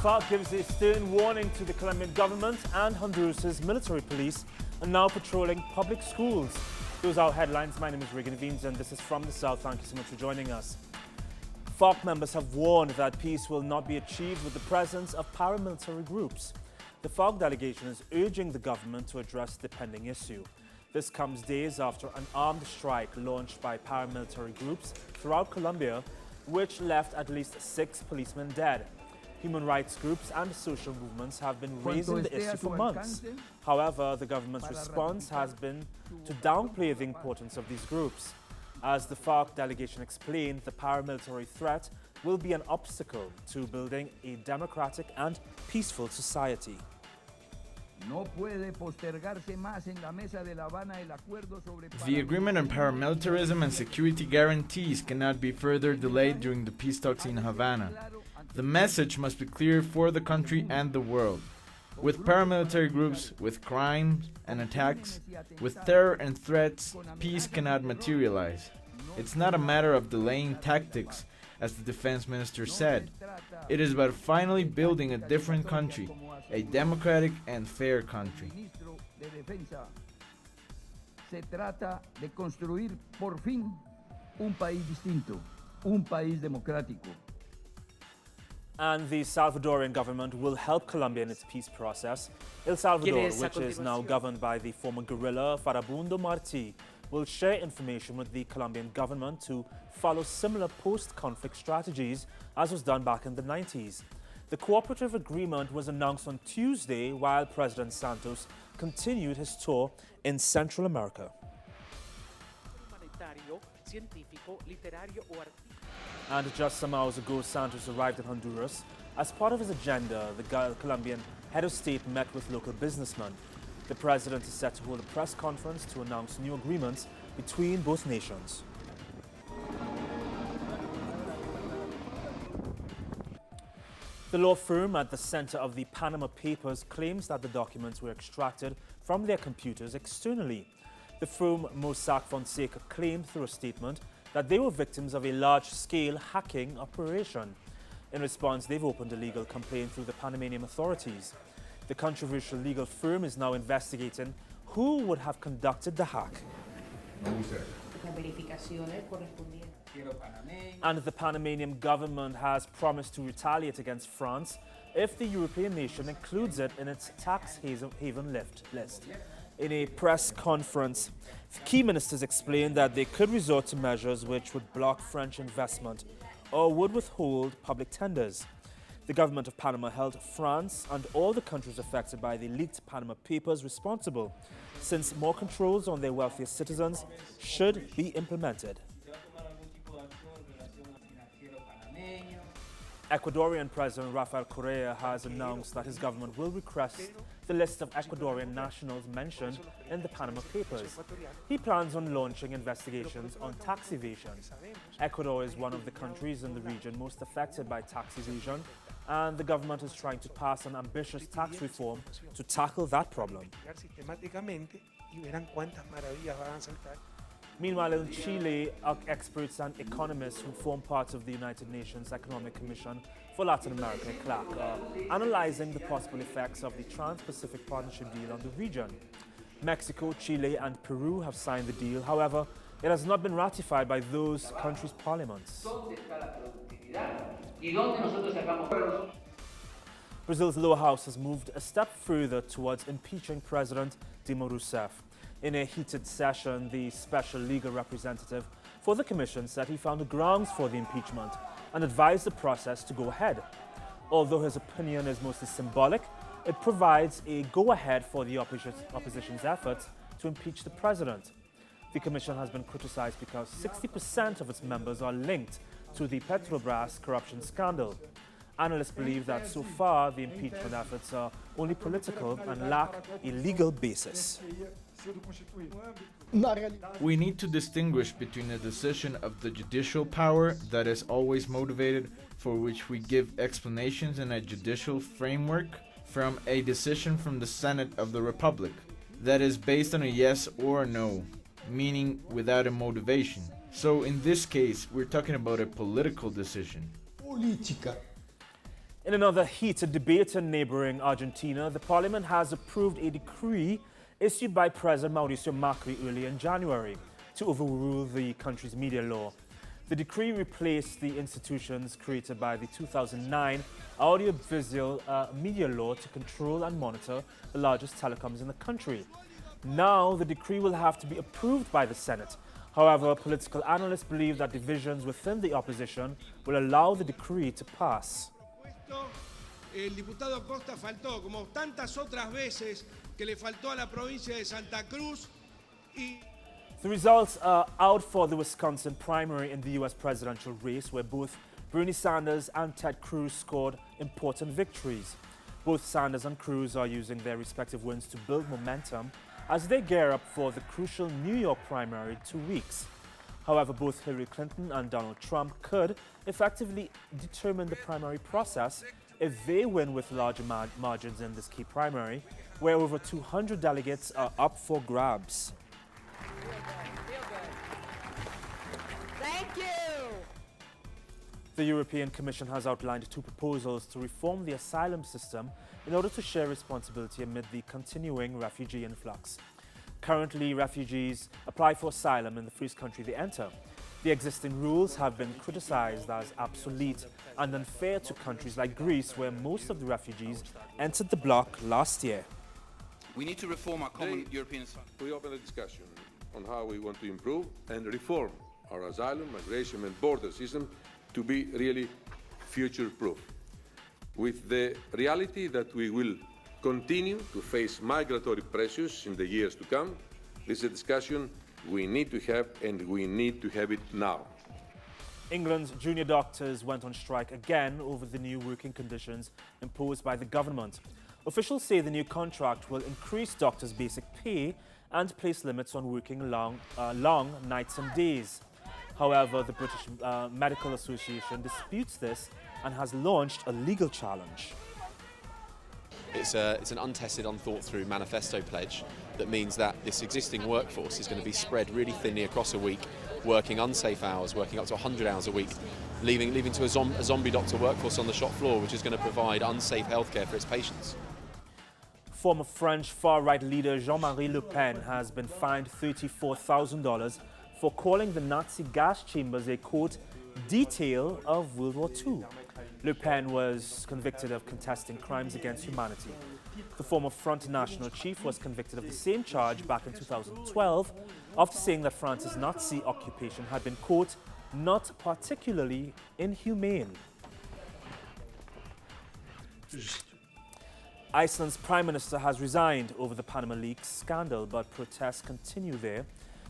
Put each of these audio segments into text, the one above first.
FARC gives a stern warning to the Colombian government, and Honduras' military police are now patrolling public schools. Those are our headlines. My name is Reagan, and this is From the South. Thank you so much for joining us. FARC members have warned that peace will not be achieved with the presence of paramilitary groups. The FARC delegation is urging the government to address the pending issue. This comes days after an armed strike launched by paramilitary groups throughout Colombia, which left at least 6 policemen dead. Human rights groups and social movements have been raising the issue for months. However, the government's response has been to downplay the importance of these groups. As the FARC delegation explained, the paramilitary threat will be an obstacle to building a democratic and peaceful society. The agreement on paramilitarism and security guarantees cannot be further delayed during the peace talks in Havana. The message must be clear for the country and the world. With paramilitary groups, with crimes and attacks, with terror and threats, peace cannot materialize. It's not a matter of delaying tactics, as the defense minister said. It is about finally building a different country, a democratic and fair country. Se trata de construir por fin un país distinto, un país democrático. And the Salvadorian government will help Colombia in its peace process. El Salvador, which is now governed by the former guerrilla Farabundo Martí, will share information with the Colombian government to follow similar post-conflict strategies as was done back in the 90s. The cooperative agreement was announced on Tuesday while President Santos continued his tour in Central America. And just some hours ago, Santos arrived in Honduras. As part of his agenda, the Colombian head of state met with local businessmen. The president is set to hold a press conference to announce new agreements between both nations. The law firm at the center of the Panama Papers claims that the documents were extracted from their computers externally. The firm Mossack Fonseca claimed through a statement that they were victims of a large-scale hacking operation. In response, they've opened a legal complaint through the Panamanian authorities. The controversial legal firm is now investigating who would have conducted the hack. And the Panamanian government has promised to retaliate against France if the European nation includes it in its tax haven list. In a press conference, key ministers explained that they could resort to measures which would block French investment or would withhold public tenders. The government of Panama held France and all the countries affected by the leaked Panama Papers responsible, since more controls on their wealthiest citizens should be implemented. Ecuadorian President Rafael Correa has announced that his government will request the list of Ecuadorian nationals mentioned in the Panama Papers. He plans on launching investigations on tax evasion. Ecuador is one of the countries in the region most affected by tax evasion, and the government is trying to pass an ambitious tax reform to tackle that problem. Meanwhile, in Chile, experts and economists who form part of the United Nations Economic Commission for Latin America, CLAC, are analyzing the possible effects of the Trans-Pacific Partnership deal on the region. Mexico, Chile, and Peru have signed the deal. However, it has not been ratified by those countries' parliaments. Brazil's lower house has moved a step further towards impeaching President Dilma Rousseff. In a heated session, the special legal representative for the commission said he found the grounds for the impeachment and advised the process to go ahead. Although his opinion is mostly symbolic, it provides a go-ahead for the opposition's efforts to impeach the president. The commission has been criticized because 60% of its members are linked to the Petrobras corruption scandal. Analysts believe that so far the impeachment efforts are only political and lack a legal basis. We need to distinguish between a decision of the judicial power that is always motivated, for which we give explanations in a judicial framework, from a decision from the Senate of the Republic that is based on a yes or a no, meaning without a motivation. So in this case, we're talking about a political decision. In another heated debate in neighboring Argentina, the parliament has approved a decree issued by President Mauricio Macri early in January to overrule the country's media law. The decree replaced the institutions created by the 2009 audiovisual media law to control and monitor the largest telecoms in the country. Now, the decree will have to be approved by the Senate. However, political analysts believe that divisions within the opposition will allow the decree to pass. El diputado Costa faltó, como tantas otras veces que le faltó a la provincia de Santa Cruz. The results are out for the Wisconsin primary in the U.S. presidential race, where both Bernie Sanders and Ted Cruz scored important victories. Both Sanders and Cruz are using their respective wins to build momentum as they gear up for the crucial New York primary in 2 weeks. However, both Hillary Clinton and Donald Trump could effectively determine the primary process if they win with larger margins in this key primary, where over 200 delegates are up for grabs. Thank you. The European Commission has outlined 2 proposals to reform the asylum system in order to share responsibility amid the continuing refugee influx. Currently, refugees apply for asylum in the first country they enter. The existing rules have been criticized as obsolete and unfair to countries like Greece, where most of the refugees entered the bloc last year. We need to reform our common European asylum. We open a discussion on how we want to improve and reform our asylum, migration and border system to be really future-proof, with the reality that we will continue to face migratory pressures in the years to come. This is a discussion we need to have, and we need to have it now. England's junior doctors went on strike again over the new working conditions imposed by the government. Officials say the new contract will increase doctors' basic pay and place limits on working long nights and days. However, the British Medical Association disputes this and has launched a legal challenge. It's an untested, unthought-through manifesto pledge that means that this existing workforce is going to be spread really thinly across a week, working unsafe hours, working up to 100 hours a week, leaving to a zombie doctor workforce on the shop floor, which is going to provide unsafe healthcare for its patients. Former French far-right leader Jean-Marie Le Pen has been fined $34,000 for calling the Nazi gas chambers a, quote, detail of World War II. Le Pen was convicted of contesting crimes against humanity. The former Front National chief was convicted of the same charge back in 2012 after saying that France's Nazi occupation had been, quote, not particularly inhumane. Iceland's Prime Minister has resigned over the Panama Leaks scandal, but protests continue there.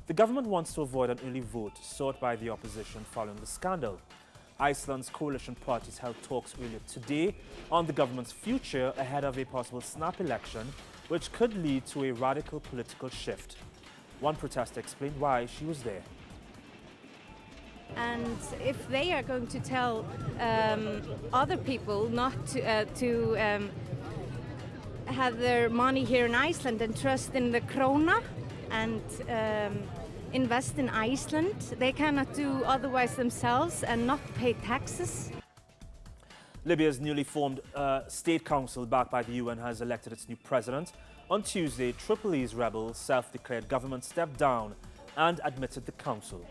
The government wants to avoid an early vote sought by the opposition following the scandal. Iceland's coalition parties held talks earlier today on the government's future ahead of a possible snap election, which could lead to a radical political shift. One protester explained why she was there. And if they are going to tell other people not to have their money here in Iceland and trust in the krona and invest in Iceland, they cannot do otherwise themselves and not pay taxes. Libya's newly formed state council, backed by the UN, has elected its new president. On Tuesday, Tripoli's rebel self-declared government stepped down and admitted the council.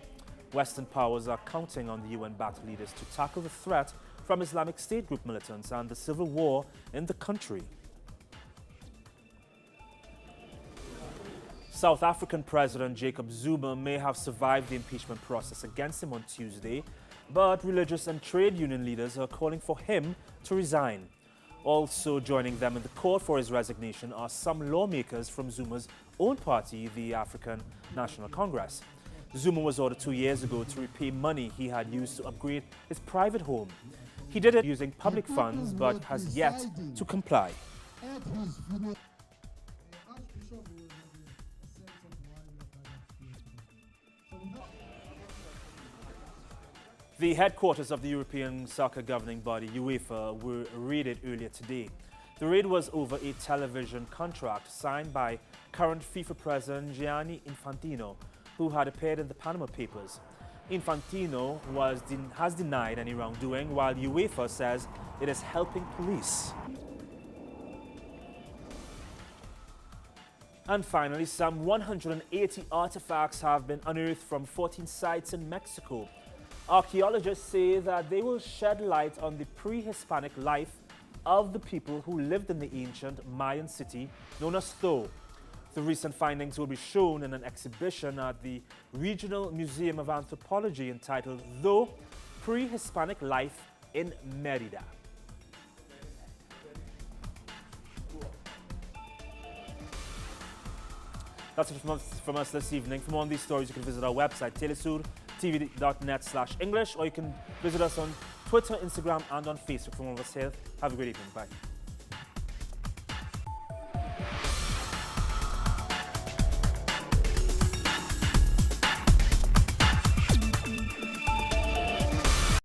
Western powers are counting on the UN-backed leaders to tackle the threat from Islamic State group militants and the civil war in the country. South African President Jacob Zuma may have survived the impeachment process against him on Tuesday, but religious and trade union leaders are calling for him to resign. Also joining them in the call for his resignation are some lawmakers from Zuma's own party, the African National Congress. Zuma was ordered 2 years ago to repay money he had used to upgrade his private home. He did it using public funds, but has yet to comply. The headquarters of the European soccer governing body, UEFA, were raided earlier today. The raid was over a television contract signed by current FIFA president Gianni Infantino, who had appeared in the Panama Papers. Infantino has denied any wrongdoing, while UEFA says it is helping police. And finally, some 180 artifacts have been unearthed from 14 sites in Mexico. Archaeologists say that they will shed light on the pre-Hispanic life of the people who lived in the ancient Mayan city known as Tho. The recent findings will be shown in an exhibition at the Regional Museum of Anthropology entitled Tho, Pre-Hispanic Life in Mérida. That's it from us this evening. For more on these stories, you can visit our website, telesurtv.net/English, or you can visit us on Twitter, Instagram, and on Facebook. For more of us here, have a great evening. Bye.